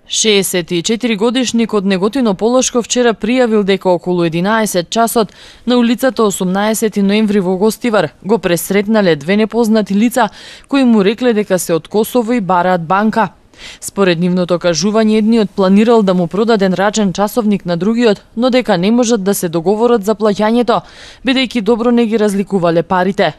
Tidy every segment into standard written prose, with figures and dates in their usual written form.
64-годишник од Неготино Полошко вчера пријавил дека околу 11 часот на улицата 18 ноември во Гостивар го пресретнале две непознати лица кои му рекле дека се од Косово и бараат банка. Според нивното кажување, едниот планирал да му продаде рачен часовник на другиот, но дека не можат да се договорат за плаќањето, бидејќи добро не ги разликувале парите.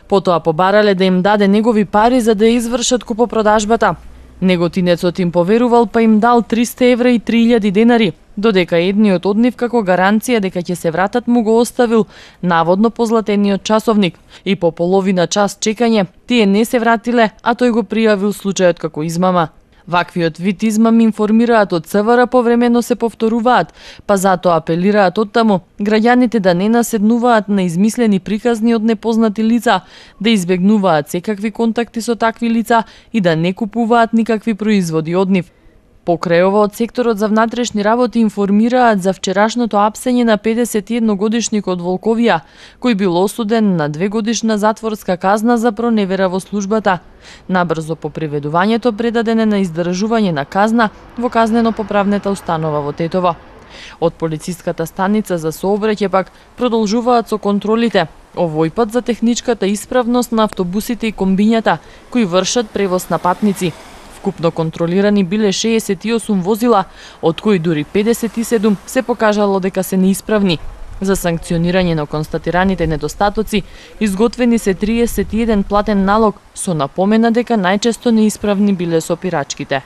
Потоа побарале да им даде негови пари за да извршат купопродажбата. Неготинецот им поверувал па им дал 300 евра и 3000 денари, додека едниот од нив како гаранција дека ќе се вратат му го оставил наводно позлатениот часовник и по половина час чекање тие не се вратиле, а тој го пријавил случајот како измама. Ваквиот вид измами, информираат од ЦВР, повремено се повторуваат, па затоа апелираат оттаму граѓаните да не наседнуваат на измислени приказни од непознати лица, да избегнуваат секакви контакти со такви лица и да не купуваат никакви производи од нив. Покрај ова, од секторот за внатрешни работи информираат за вчерашното апсење на 51-годишник од Волковија, кој бил осуден на 2-годишна затворска казна за проневера во службата. Набрзо по приведувањето предаден е на издржување на казна во казнено-поправната установа во Тетово. Од полициската станица за сообраќај пак продолжуваат со контролите, овој пат за техничката исправност на автобусите и комбињата кои вршат превоз на патници. Вкупно контролирани биле 68 возила, од кои дури 57 се покажало дека се неисправни. За санкционирање на констатираните недостатоци, изготвени се 31 платен налог, со напомена дека најчесто неисправни биле сопирачките.